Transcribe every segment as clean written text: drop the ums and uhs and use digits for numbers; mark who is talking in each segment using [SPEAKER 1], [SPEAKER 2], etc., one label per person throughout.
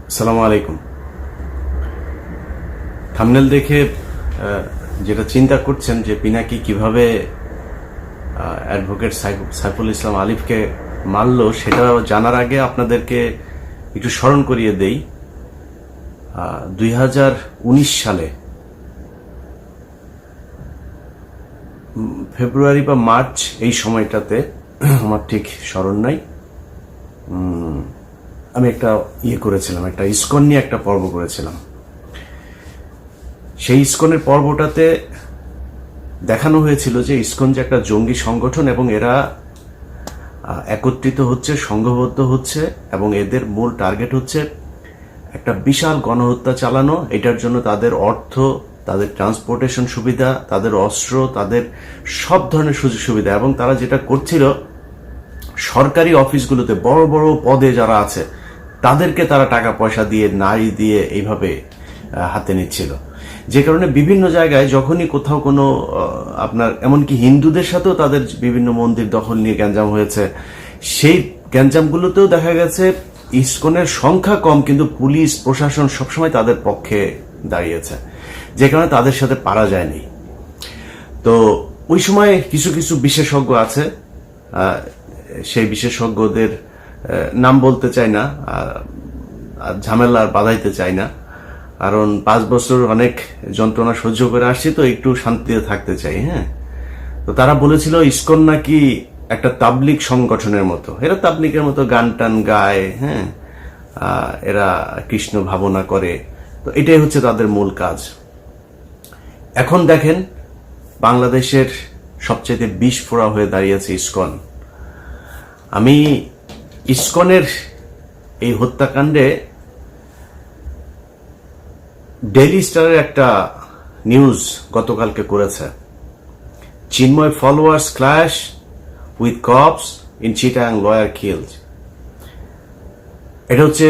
[SPEAKER 1] আসসালামু আলাইকুম। থাম্বনেল দেখে যেটা চিন্তা করছেন যে পিনাকি কিভাবে অ্যাডভোকেট সাইফুল ইসলাম আলিফকে মারল, সেটা জানার আগে আপনাদেরকে একটু স্মরণ করিয়ে দেই। 2019 সালে ফেব্রুয়ারি বা মার্চ, এই সময়টাতে, আমার ঠিক স্মরণ নাই, আমি একটা করেছিলাম, একটা ইসকন নিয়ে একটা পর্ব করেছিলাম। সেই ইসকনের পর্বটাতে দেখানো হয়েছিল যে ইসকন যে একটা জঙ্গি সংগঠন এবং এরা একত্রিত হচ্ছে, সংঘবদ্ধ হচ্ছে এবং এদের মূল টার্গেট হচ্ছে একটা বিশাল গণহত্যা চালানো। এটার জন্য তাদের অর্থ, তাদের ট্রান্সপোর্টেশন সুবিধা, তাদের অস্ত্র, তাদের সব ধরনের সুযোগ সুবিধা, এবং তারা যেটা করছিল সরকারি অফিসগুলোতে বড় বড় পদে যারা আছে তাদেরকে তারা টাকা পয়সা দিয়ে, নারী দিয়ে এইভাবে হাতে নিচ্ছিল। যে কারণে বিভিন্ন জায়গায় যখনই কোথাও কোনো আপনার এমনকি হিন্দুদের সাথেও তাদের বিভিন্ন মন্দির দখল নিয়ে গ্যাঞ্জাম হয়েছে, সেই গ্যাঞ্জামগুলোতেও দেখা গেছে ইসকনের সংখ্যা কম, কিন্তু পুলিশ প্রশাসন সবসময় তাদের পক্ষে দাঁড়িয়েছে, যে কারণে তাদের সাথে পারা যায়নি। তো ওই সময় কিছু কিছু বিশেষজ্ঞ আছে, সেই বিশেষজ্ঞদের নাম বলতে চাই না, আর ঝামেলা বাধাইতে চাই না, কারণ 5 বছর অনেক যন্ত্রণা সহ্য করে আসছি, তো একটু শান্তিতে থাকতে চাই। হ্যাঁ, তো তারা বলেছিল ইসকন নাকি একটা তাবলিগ সংগঠনের মতো, এরা তাবলিগের মতো গান টান গায়, হ্যাঁ, এরা কৃষ্ণ ভাবনা করে, তো এটাই হচ্ছে তাদের মূল কাজ। এখন দেখেন বাংলাদেশের সবচেয়ে বিষ ফোড়া হয়ে দাঁড়িয়েছে ইসকন। আমি ইসকনের এই হত্যাকাণ্ডে ডেইলি স্টারের একটা নিউজ গতকালকে করেছে, Chinmoy followers clash with cops in Chittagong, lawyer killed. এটা হচ্ছে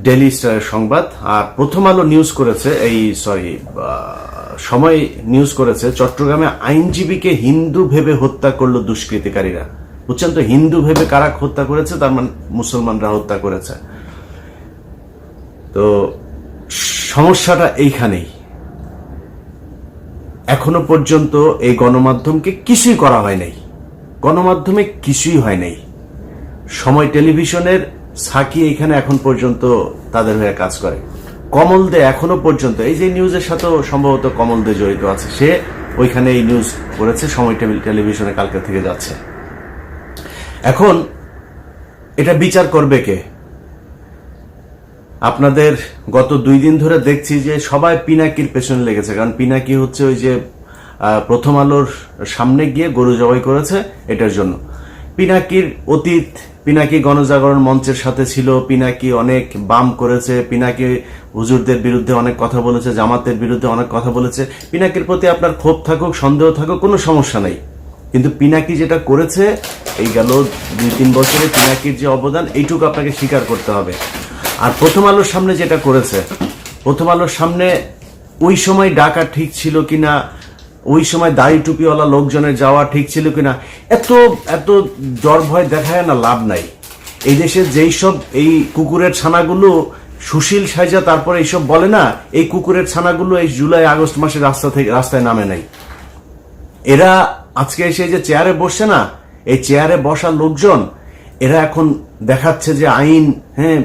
[SPEAKER 1] ডেইলি স্টারের সংবাদ। আর প্রথম আলো নিউজ করেছে, সময় নিউজ করেছে, চট্টগ্রামে আইনজীবীকে হিন্দু ভেবে হত্যা করলো দুষ্কৃতিকারীরা। বুঝছেন তো, হিন্দু ভেবে কারা হত্যা করেছে? তার মানে মুসলমানরা হত্যা করেছে। তো সমস্যাটা এইখানেই। এখনো পর্যন্ত এই গণমাধ্যমকে কিছুই করা হয় নাই, গণমাধ্যমে কিছুই হয় নাই। সময় টেলিভিশনের সাকি এখানে এখন পর্যন্ত তাদের হয়ে কাজ করে। কমল দে এখনো পর্যন্ত, এই যে নিউজের সাথেও সম্ভবত কমল দে জড়িত আছে, সে ওইখানে এই নিউজ করেছে, সময় টেলিভিশনে কালকে থেকে যাচ্ছে। এখন এটা বিচার করবে কে? আপনাদের গত 2 দিন ধরে দেখছি যে সবাই পিনাকির পেছনে লেগেছে, কারণ পিনাকি হচ্ছে ওই যে প্রথম আলোর সামনে গিয়ে গরু জবাই করেছে, এটার জন্য। পিনাকির অতীত, পিনাকি গণজাগরণ মঞ্চের সাথে ছিল, পিনাকি অনেক বাম করেছে, পিনাকি হুজুরদের বিরুদ্ধে অনেক কথা বলেছে, জামাতের বিরুদ্ধে অনেক কথা বলেছে। পিনাকির প্রতি আপনার ক্ষোভ থাকুক, সন্দেহ থাকুক, কোনো সমস্যা নাই, কিন্তু পিনাকি যেটা করেছে এই গেল 2-3 বছরে, পিনাকির যে অবদান এইটুকু আপনাকে স্বীকার করতে হবে। আর প্রথম আলোর সামনে যেটা করেছে, প্রথম আলোর সামনে ওই সময় ডাকা ঠিক ছিল কিনা, ওই সময় দাড়ি টুপিওয়ালা লোকজনের যাওয়া ঠিক ছিল কিনা, এত এত ডর ভয় দেখায় না, লাভ নাই। এই দেশে যেই সব এই কুকুরের ছানাগুলো সুশীল সাইজা তারপরে এইসব বলে না, এই কুকুরের ছানাগুলো এই জুলাই আগস্ট মাসে রাস্তায় নামে নাই। এরা আজকে এসে যে চেয়ারে বসছে না, এই চেয়ারে বসা লোকজন এরা এখন দেখাচ্ছে যে আইন, হ্যাঁ,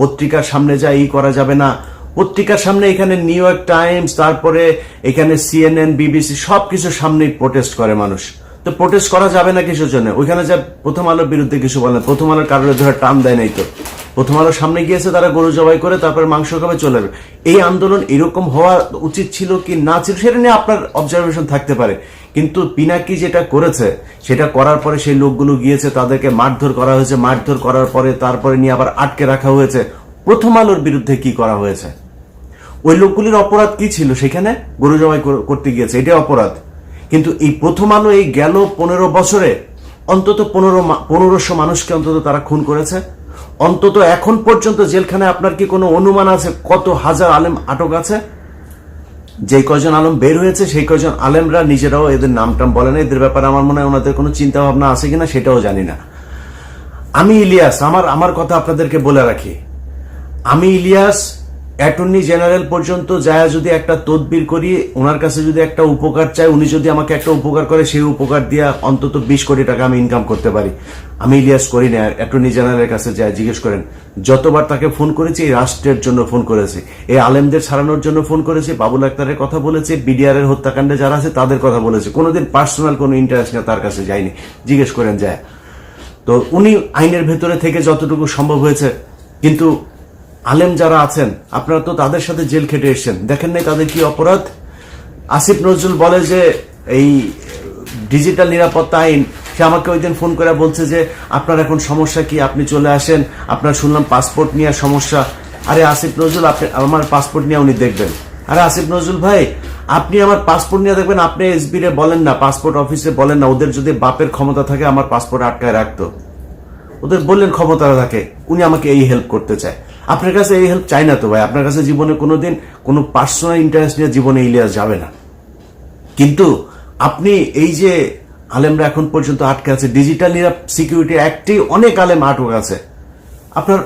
[SPEAKER 1] পত্রিকার সামনে যা করা যাবে না, পত্রিকার সামনে এখানে নিউ ইয়র্ক টাইমস, তারপরে এখানে CNN, BBC সবকিছুর সামনেই প্রোটেস্ট করে মানুষ। তো প্রোটেস্ট করা যাবে না কিছুর জন্য? ওইখানে যা প্রথম আলোর বিরুদ্ধে কিছু বলে না, প্রথম আলোর কারোর ধরে টান দেয় নাই তো। প্রথম আলোর সামনে গিয়েছে, তারা গরু জবাই করে তারপরে মাংস খাবে, চলে যাবে। এই আন্দোলন এরকম হওয়া উচিত ছিল কি না ছিল সেটা নিয়ে আপনার অবজারভেশন থাকতে পারে, কিন্তু পিনাকি যেটা করেছে সেটা করার পরে সেই লোকগুলো গিয়েছে, তাদেরকে মারধর করা হয়েছে, মারধর করার পরে তারপরে নিয়ে আবার আটকে রাখা হয়েছে। প্রথম আলোর বিরুদ্ধে কি করা হয়েছে? ওই লোকগুলির অপরাধ কি ছিল? সেখানে গরু জবাই করতে গিয়েছে, এটা অপরাধ। কিন্তু এই প্রথম আলো এই গেল 15 বছরে অন্তত 1500 মানুষকে অন্তত তারা খুন করেছে। অন্তত এখন পর্যন্ত জেলখানায় আপনার কি কোনো অনুমান আছে কত হাজার আলেম আটক আছে? যে কয়জন আলম বের হয়েছে সেই কয়জন আলেমরা নিজেরাও এদের নামটাম বলে না, এদের ব্যাপারে আমার মনে হয় ওনাদের কোনো চিন্তা ভাবনা আছে কিনা সেটাও জানি না। আমি ইলিয়াস, আমার কথা আপনাদেরকে বলে রাখি, আমি ইলিয়াস অ্যাটর্নি জেনারেল পর্যন্ত যায় যদি একটা তদবির করি, ওনার কাছে যদি একটা উপকার চাই, উনি যদি আমাকে একটা উপকার করে, সেই উপকার দিয়ে অন্তত 20 কোটি টাকা আমি ইনকাম করতে পারি। আমি ইলিয়াস করি না। অ্যাটর্নি জেনারেলের কাছে যায় জিজ্ঞেস করেন, যতবার তাকে ফোন করেছি এই রাষ্ট্রের জন্য ফোন করেছি, এই আলেমদের ছাড়ানোর জন্য ফোন করেছি, বাবুল আক্তারের কথা বলেছি, বিডিআর এর হত্যাকাণ্ডে যারা আছে তাদের কথা বলেছি, কোনোদিন পার্সোনাল কোনো ইন্টারেস্ট নিয়ে তার কাছে যায়নি। জিজ্ঞেস করেন যায়। তো উনি আইনের ভেতরে থেকে যতটুকু সম্ভব হয়েছে, কিন্তু আলেম যারা আছেন আপনারা তো তাদের সাথে জেল খেটে এসছেন, দেখেন নাই তাদের কি অপরাধ। আসিফ নজরুল বলে যে এই ডিজিটাল নিরাপত্তা আইন, সে আমাকে ওই দিন ফোন করে বলছে যে আপনার এখন সমস্যা কি, আপনি চলে আসেন, আপনার শুনলাম পাসপোর্ট নিয়ে সমস্যা। আরে আসিফ নজরুল, আপনি আমার পাসপোর্ট নিয়ে উনি দেখবেন। আরে আসিফ নজরুল ভাই, আপনি আমার পাসপোর্ট নিয়ে দেখবেন, আপনি এসবি রে বলেন না, পাসপোর্ট অফিসে বলেন না, ওদের যদি বাপের ক্ষমতা থাকে আমার পাসপোর্ট আটকায় রাখতো, ওদের বললেন ক্ষমতা থাকে, উনি আমাকে এই হেল্প করতে চায়। আপনার কাছে এই হেল্প চাই না তো ভাই, আপনার কাছে জীবনে কোনোদিন কোনো পার্সোনাল ইন্টারেস্ট নিয়ে জীবনে ইলিয়াস যাবে না। কিন্তু আপনি এই যে আলেমরা এখন পর্যন্ত আটকে আছে, ডিজিটাল সিকিউরিটি অ্যাক্টে অনেক আলেম আটক আছে, আপনার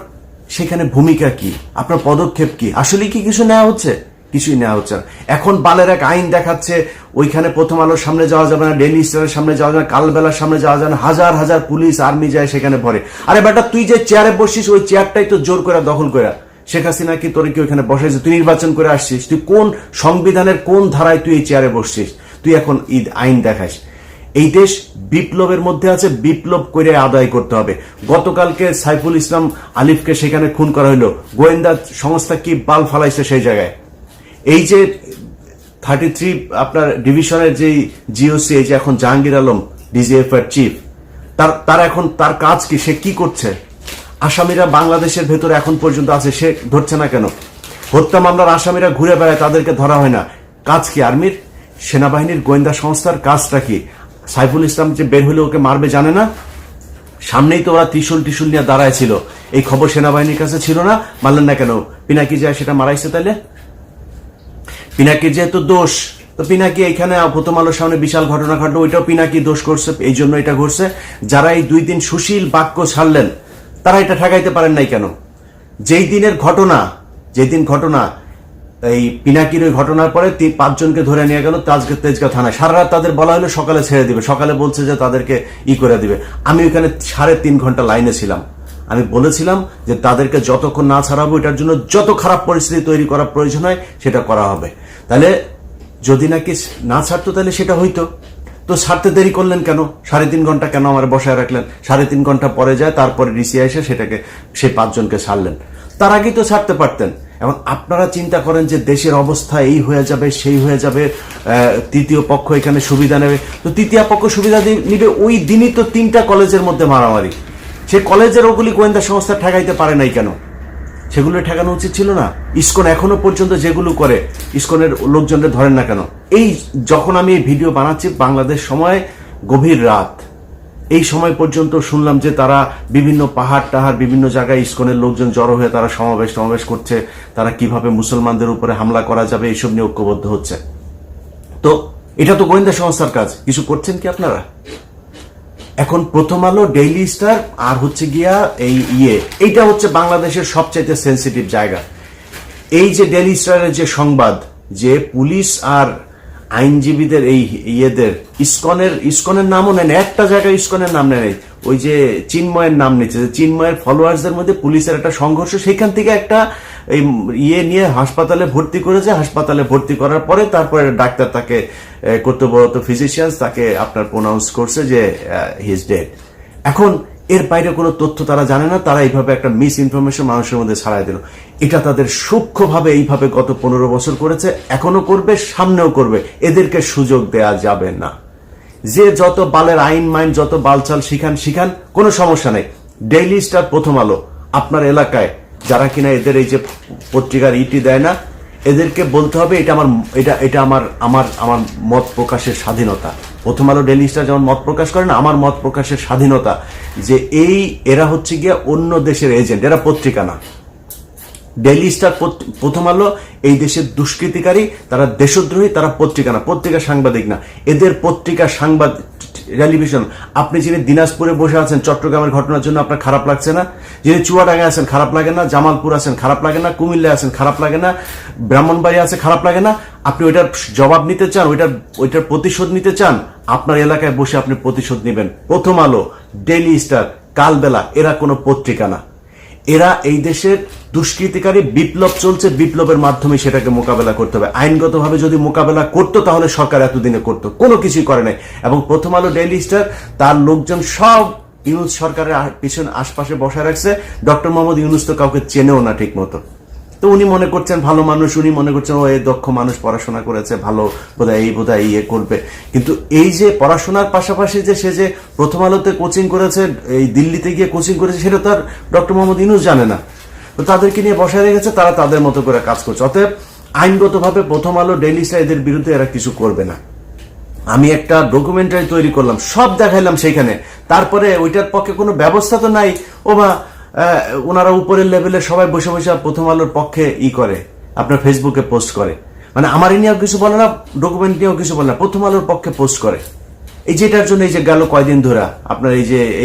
[SPEAKER 1] সেখানে ভূমিকা কি, আপনার পদক্ষেপ কি, আসলে কি কিছু নেওয়া হচ্ছে? কিছুই নেওয়া হচ্ছে না। এখন বালের এক আইন দেখাচ্ছে, ওইখানে প্রথম আলোর সামনে যাওয়া যাবে না, ডেইলি স্টারের সামনে যাওয়া যাবে না, কালবেলার সামনে যাওয়া যাবে না, হাজার হাজার পুলিশ আর্মি যায় সেখানে ভরে। আরে বেটা, তুই যে চেয়ারে বসছিস ওই চেয়ারটাই তো জোর করে দখল করে শেখ হাসিনা কি তোরে কি ওইখানে বসাইছে? তুই নির্বাচন করে আসছিস, তুই কোন সংবিধানের কোন ধারায় তুই এই চেয়ারে বসছিস? তুই এখন ঈদ আইন দেখাস। এই দেশ বিপ্লবের মধ্যে আছে, বিপ্লব করে আদায় করতে হবে। গতকালকে সাইফুল ইসলাম আলিফকে সেখানে খুন করা হইলো, গোয়েন্দা সংস্থা কি বাল ফালাইছে সেই জায়গায়। এই যে 33 আপনার ডিভিশনের যে জিওসি, এই যে এখন জাহাঙ্গীর আলম ডিজিএফ এর চিফ, তার এখন তার কাজ কি, সে কি করছে? আসামিরা বাংলাদেশের ভেতরে এখন পর্যন্ত আছে, সে ধরছে না কেন? হত্যা মামলার আসামিরা ঘুরে বেড়ায়, তাদেরকে ধরা হয় না। কাজ কি আর্মির, সেনাবাহিনীর, গোয়েন্দা সংস্থার কাজটা কি? সাইফুল ইসলাম যে বের হলে ওকে মারবে জানে না? সামনেই তো ওরা ত্রিশূল নিয়ে দাঁড়ায় ছিল, এই খবর সেনাবাহিনীর কাছে ছিল না, মারলেন না কেন? পিনাকি যায় সেটা মারাইছে, তাইলে পিনাকির যেহেতু দোষ, তো পিনাকি এখানে প্রথম আলোর সামনে বিশাল ঘটনা ঘটলো, ওইটাও পিনাকি দোষ করছে, এই জন্য এটা ঘটছে। যারা এই 2 দিন সুশীল বাক্য ছাড়লেন তারা এটা ঠেকাইতে পারেন নাই কেন? যেই দিনের ঘটনা, যেদিন ঘটনা এই পিনাকির ওই ঘটনার পরে 5 জনকে ধরে নিয়ে গেল তেজগাঁও থানায়, সারা রাত তাদের বলা হলো সকালে ছেড়ে দিবে, সকালে বলছে যে তাদেরকে করে দিবে। আমি ওইখানে 3.5 ঘন্টা লাইনে ছিলাম। আমি বলেছিলাম যে তাদেরকে যতক্ষণ না ছাড়াবো, এটার জন্য যত খারাপ পরিস্থিতি তৈরি করার প্রয়োজন হয় সেটা করা হবে। তাহলে যদি নাকি না ছাড়তো তাহলে সেটা হইতো। তো ছাড়তে দেরি করলেন কেন? 3.5 ঘন্টা কেন আমার বসায় রাখলেন? 3.5 ঘন্টা পরে যায়, তারপরে ডিসি এসে সেটাকে সেই 5 জনকে ছাড়লেন। তার আগেই তো ছাড়তে পারতেন। এখন আপনারা চিন্তা করেন যে দেশের অবস্থা এই হয়ে যাবে, সেই হয়ে যাবে, তৃতীয় পক্ষ এখানে সুবিধা নেবে। তো তৃতীয় পক্ষ সুবিধা নিবে, ওই দিনই তো 3টা কলেজের মধ্যে মারামারি। সে কলেজের ওগুলি গোয়েন্দা সংস্থা ঠেকাইতে পারে নাই কেন? সেগুলো ঠেকানো উচিত ছিল না? ইসকন এখনো পর্যন্ত যেগুলো করে, ইসকনের লোকজনদের ধরেন না কেন? এই যখন আমি এই ভিডিও বানাচ্ছি বাংলাদেশ সময় গভীর রাত, এই সময় পর্যন্ত শুনলাম যে তারা বিভিন্ন পাহাড় টাহাড় বিভিন্ন জায়গায় ইসকনের লোকজন জড়ো হয়ে তারা সমাবেশ করছে, তারা কিভাবে মুসলমানদের উপরে হামলা করা যাবে এইসব নিয়ে ঐক্যবদ্ধ হচ্ছে। তো এটা তো গোয়েন্দা সংস্থার কাজ, কিছু করছেন কি আপনারা? এখন প্রথম আলো, ডেইলি স্টার আর হচ্ছে গিয়া এই এইটা হচ্ছে বাংলাদেশের সবচাইতে সেন্সিটিভ জায়গা। এই যে ডেইলি স্টারের যে সংবাদ, যে পুলিশ আর আইনজীবীদের এই ইসকনের নামও নেন, একটা জায়গায় ইসকনের নাম নেয়, ওই যে চিন্ময়ের নাম নিচ্ছে, চিন্ময়ের ফলোয়ার্সদের মধ্যে পুলিশের একটা সংঘর্ষ, সেখান থেকে একটা এই নিয়ে হাসপাতালে ভর্তি করেছে। হাসপাতালে ভর্তি করার পরে তারপরে ডাক্তার তাকে কর্তব্যরত ফিজিশিয়ানস তাকে আপনার প্রোনাউন্স করছে যে হি ইজ ডেড। এখন এর বাইরে কোনো তথ্য তারা জানে না, তারা এইভাবে একটা মিস ইনফরমেশন মানুষের মধ্যে ছড়াই দিল। এটা তাদের সূক্ষ্মভাবে এইভাবে গত 15 বছর করেছে, এখনো করবে, সামনেও করবে। এদেরকে সুযোগ দেয়া যাবে না। যে যত বালের আইন মাইন যত বালচাল শিখান, কোনো সমস্যা নেই। ডেইলি স্টার, প্রথম আলো, আপনার এলাকায় যারা কিনা এদের এই যে পত্রিকার দেয় না, এদেরকে বলতে হবে এটা আমার মত প্রকাশের স্বাধীনতা। প্রথম আলো, ডেইলি স্টার যেমন মত প্রকাশ করে না, আমার মত প্রকাশের স্বাধীনতা। যে এরা হচ্ছে গিয়া অন্য দেশের এজেন্ট, এরা পত্রিকা না। ডেইলি স্টার, প্রথম আলো এই দেশের দুষ্কৃতিকারী, তারা দেশদ্রোহী, তারা পত্রিকা না, পত্রিকা সাংবাদিক না, এদের পত্রিকা সাংবাদিক টেলিভিশন। আপনি যিনি দিনাজপুরে বসে আছেন চট্টগ্রামের ঘটনার জন্য আপনার খারাপ লাগছে না? যিনি চুয়াডাঙ্গায় আছেন খারাপ লাগে না? জামালপুর আছেন খারাপ লাগে না? কুমিল্লায় আছেন খারাপ লাগে না? ব্রাহ্মণবাড়ি আছে খারাপ লাগে না? আপনি ওইটার জবাব নিতে চান, ওইটার প্রতিশোধ নিতে চান, আপনার এলাকায় বসে আপনি প্রতিশোধ নেবেন। প্রথম আলো, ডেইলি স্টার, কালবেলা এরা কোনো পত্রিকা না, এরা এই দেশের দুষ্কৃতিকারী। বিপ্লব চলছে, বিপ্লবের মাধ্যমে সেটাকে মোকাবেলা করতে হবে। আইনগতভাবে যদি মোকাবেলা করতো তাহলে সরকার এতদিনে করতো, কোনো কিছুই করে নাই। এবং প্রথম আলো, ডেইলি স্টার তার লোকজন সব ইউনুস সরকারের পিছনে আশপাশে বসায় রাখছে। ডক্টর মোহাম্মদ ইউনুস তো কাউকে চেনেও না ঠিক মতো। তো উনি মনে করছেন ভালো মানুষ, উনি মনে করছেন ও এই দক্ষ মানুষ, পড়াশোনা করেছে, ভালো বোধহয় ইয়ে করবে। কিন্তু এই যে পড়াশোনার পাশাপাশি যে সে যে প্রথম আলোতে কোচিং করেছে, এই দিল্লিতে গিয়ে কোচিং করেছে, সেটা তো আর ডক্টর মোহাম্মদ ইউনুস জানে না। তো তাদেরকে নিয়ে বসায় রেখেছে, তারা তাদের মতো করে কাজ করছে। অতএব আইনগতভাবে প্রথম আলো, ডেইলি স্টার এদের বিরুদ্ধে এরা কিছু করবে না। আমি একটা ডকুমেন্টারি তৈরি করলাম, সব দেখাইলাম সেইখানে, তারপরে ওইটার পক্ষে কোনো ব্যবস্থা তো নাই। ও বা ওনারা উপরের লেভেলে সবাই বসে বসে প্রথম আলোর পক্ষে করে আপনার ফেসবুকে পোস্ট করে, মানে আমার নিয়েও কিছু বলে না, ডকুমেন্ট নিয়েও কিছু বলে না, প্রথম আলোর পক্ষে পোস্ট করে। এই যেটার জন্য এই যে গেল কয়দিন ধরে আপনার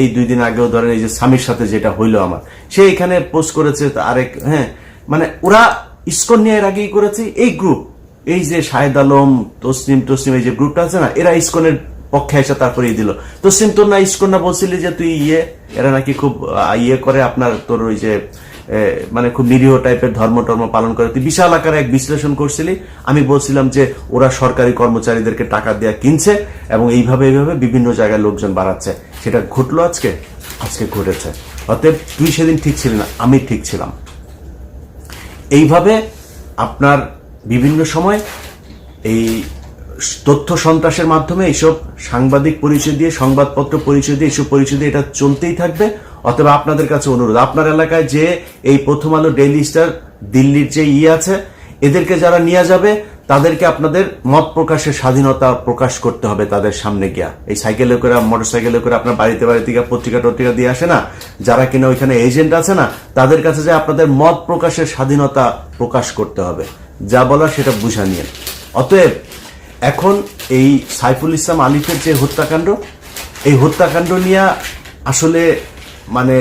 [SPEAKER 1] এই 2 দিন আগেও ধরেন এই যে স্বামীর সাথে যেটা হইলো আমার, সে এখানে পোস্ট করেছে আরেক, মানে ওরা ইসকন নিয়ে এর আগেই করেছে। এই গ্রুপ, এই যে শাহেদ আলম, তসলিম এই যে গ্রুপটা আছে না, এরা ইসকনের পক্ষে এসে তারপরে দিল। তসলিম তোর না ইসকন না বলছিলি যে তুই এরা নাকি খুব করে আপনার তোর ওই যে মানে খুব নিরীহ টাইপের ধর্ম পালন করে, তুই বিশাল আকারে এক বিশ্লেষণ করছিলি। আমি বলছিলাম যে ওরা সরকারি কর্মচারীদেরকে টাকা দেওয়া কিনছে এবং এইভাবে বিভিন্ন জায়গায় লোকজন বাড়াচ্ছে। সেটা ঘটলো আজকে ঘটেছে। অতএব তুই সেদিন ঠিক ছিলি না, আমি ঠিক ছিলাম। এইভাবে আপনার বিভিন্ন সময় এই তথ্য সন্ত্রাসের মাধ্যমে এইসব সাংবাদিক পরিচয় দিয়ে, সংবাদপত্র পরিচয় দিয়ে, এইসব পরিচয় দিয়ে এটা চলতেই থাকবে। অথবা আপনাদের কাছে অনুরোধ, আপনার এলাকায় যে এই প্রথম আলো, ডেইলি স্টার, দিল্লির যে আছে, এদেরকে যারা নিয়ে যাবে তাদেরকে আপনাদের মত প্রকাশের স্বাধীনতা প্রকাশ করতে হবে তাদের সামনে গিয়া। এই সাইকেলে করে, মোটর সাইকেলে করে আপনার বাড়িতে গিয়ে পত্রিকা দিয়ে আসে না, যারা কিনা ওইখানে এজেন্ট আছে না, তাদের কাছে যে আপনাদের মত প্রকাশের স্বাধীনতা প্রকাশ করতে হবে, যা বলার সেটা বুঝা নিয়ে। অতএব এখন এই সাইফুল ইসলাম আলিফের যে হত্যাকাণ্ড, এই হত্যাকাণ্ড নিয়ে আসলে মানে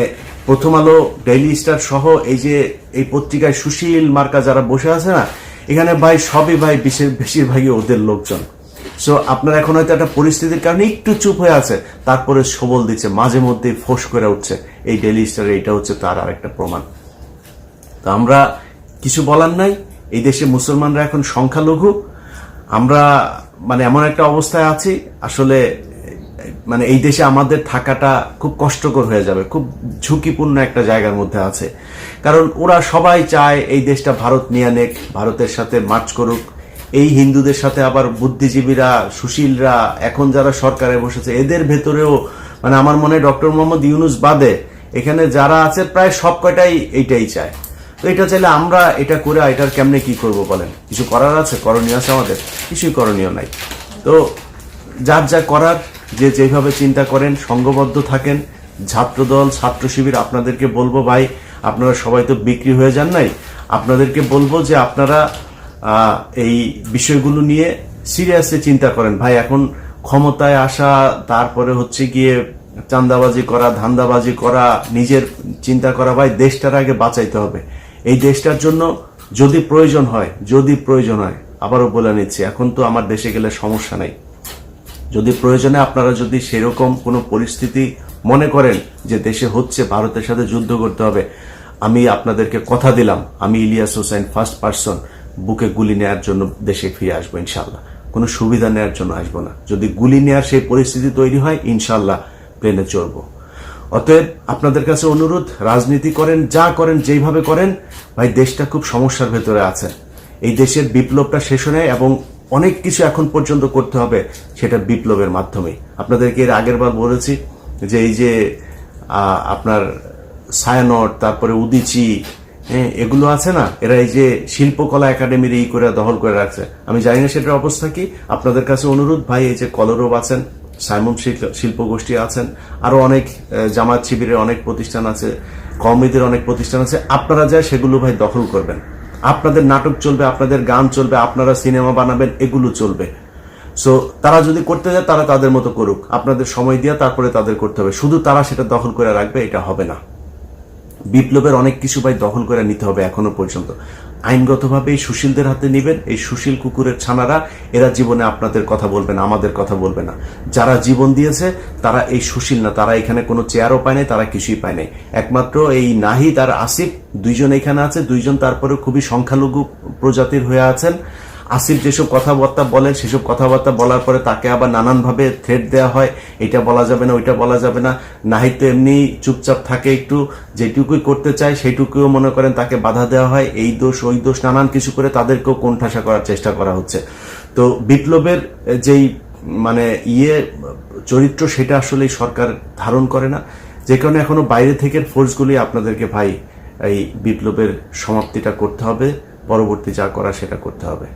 [SPEAKER 1] প্রথম আলো, ডেইলি স্টার সহ এই যে এই পত্রিকায় সুশীল মার্কা যারা বসে আছে না, এখানে ভাই সবই ভাই বেশিরভাগই ওদের লোকজন। সো আপনারা এখন হয়তো একটা পরিস্থিতির কারণে একটু চুপ হয়ে আছে, তারপরে সবল দিচ্ছে, মাঝে মধ্যে ফোঁস করে উঠছে। এই ডেইলি স্টার, এইটা হচ্ছে তার আর একটা প্রমাণ। তো আমরা কিছু বলার নাই, এই দেশে মুসলমানরা এখন সংখ্যালঘু। আমরা মানে এমন একটা অবস্থায় আছি, আসলে মানে এই দেশে আমাদের থাকাটা খুব কষ্টকর হয়ে যাবে, খুব ঝুঁকিপূর্ণ একটা জায়গার মধ্যে আছে। কারণ ওরা সবাই চায় এই দেশটা ভারত নিয়ে নেক, ভারতের সাথে মার্চ করুক। এই হিন্দুদের সাথে আবার বুদ্ধিজীবীরা, সুশীলরা, এখন যারা সরকারে বসেছে, এদের ভেতরেও মানে আমার মনে হয় ডক্টর মোহাম্মদ ইউনুস বাদে এখানে যারা আছে প্রায় সব কয়টাই এইটাই চায়। তো এটা চাইলে আমরা এটা করে এটার কেমনে কি করব বলেন? কিছু করার আছে, করণীয় আছে আমাদের? কিছুই করণীয় নাই। তো যার যা করার, যে যেভাবে চিন্তা করেন, সংঘবদ্ধ থাকেন। ছাত্রদল, ছাত্র শিবির, আপনাদেরকে বলবো ভাই, আপনারা সবাই তো বিক্রি হয়ে যান নাই, আপনাদেরকে বলবো যে আপনারা এই বিষয়গুলো নিয়ে সিরিয়াসলি চিন্তা করেন ভাই। এখন ক্ষমতায় আসা, তারপরে হচ্ছে গিয়ে চাঁদাবাজি করা, ধান্দাবাজি করা, নিজের চিন্তা করা, ভাই দেশটার আগে বাঁচাইতে হবে। এই দেশটার জন্য যদি প্রয়োজন হয়, আবারও বলে নিচ্ছি, এখন তো আমার দেশে গেলে সমস্যা নাই, যদি প্রয়োজনে আপনারা যদি সেরকম কোনো পরিস্থিতি মনে করেন যে দেশে হচ্ছে, ভারতের সাথে যুদ্ধ করতে হবে, আমি আপনাদেরকে কথা দিলাম, আমি ইলিয়াস হোসেন ফার্স্ট পার্সন বুকে গুলি নেওয়ার জন্য দেশে ফিরে আসবো ইনশাল্লাহ। কোনো সুবিধা নেওয়ার জন্য আসবো না। যদি গুলি নেওয়ার সেই পরিস্থিতি তৈরি হয়, ইনশাল্লাহ প্লেনে চড়বো। অতএব আপনাদের কাছে অনুরোধ, রাজনীতি করেন, যা করেন, যেইভাবে করেন, ভাই দেশটা খুব সমস্যার ভেতরে আছে। এই দেশের বিপ্লবটা শেষ হয় এবং অনেক কিছু এখন পর্যন্ত করতে হবে, সেটা বিপ্লবের মাধ্যমে। আপনাদেরকে এর আগের বার বলেছি যে এই যে আপনার ছায়ানট, তারপরে উদিচি, এগুলো আছে না, এরা এই যে শিল্পকলা একাডেমির করে দখল করে রাখছে। আমি জানি না সেটার অবস্থা কি। আপনাদের কাছে অনুরোধ ভাই, এই যে কলরব আছেন, সাইমন শিল্প গোষ্ঠী আছেন, আরো অনেক জামাত শিবিরের অনেক প্রতিষ্ঠান আছে, কওমিদের অনেক প্রতিষ্ঠান আছে, আপনারা যায় সেগুলো ভাই দখল করবেন। আপনাদের নাটক চলবে, আপনাদের গান চলবে, আপনারা সিনেমা বানাবেন, এগুলো চলবে। সো তারা যদি করতে যায় তারা তাদের মতো করুক, আপনাদের সময় দিয়ে তারপরে তাদের করতে হবে। শুধু তারা সেটা দখল করে রাখবে, এটা হবে না। বিপ্লবের অনেক কিছু ভাই দখল করে নিতে হবে। এখনো পর্যন্ত আইনগতভাবে এই সুশীলদের হাতে নিবেন। এই সুশীল কুকুরের ছানারা, এরা জীবনে আপনাদের কথা বলবে না, আমাদের কথা বলবে না। যারা জীবন দিয়েছে তারা এই সুশীল না, তারা এখানে কোনো চেয়ারও পায় নাই, তারা কিছুই পায় নাই। একমাত্র এই নাহিদ আর আসিফ দুইজন এখানে আছে, দুইজন তারপরে খুবই সংখ্যালঘু প্রজাতির হয়ে আছেন। আসিফ যেসব কথাবার্তা বলেন সেসব কথাবার্তা বলার পরে তাকে আবার নানানভাবে থ্রেট দেওয়া হয়, এটা বলা যাবে না, ওইটা বলা যাবে না। নাহিদ তো এমনি চুপচাপ থাকে, একটু যেটুকুই করতে চায় সেইটুকুও মনে করেন তাকে বাধা দেওয়া হয়, এই দোষ ওই দোষ নানান কিছু করে তাদেরকেও কোণঠাসা করার চেষ্টা করা হচ্ছে। তো বিপ্লবের যেই মানে চরিত্র সেটা আসলে সরকার ধারণ করে না, যে কারণে এখনো বাইরে থেকে ফোর্সগুলি আপনাদেরকে ভাই এই বিপ্লবের সমাপ্তিটা করতে হবে, পরবর্তী যা করা সেটা করতে হবে।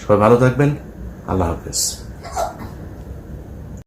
[SPEAKER 1] সবাই ভালো থাকবেন, আল্লাহ হাফেজ।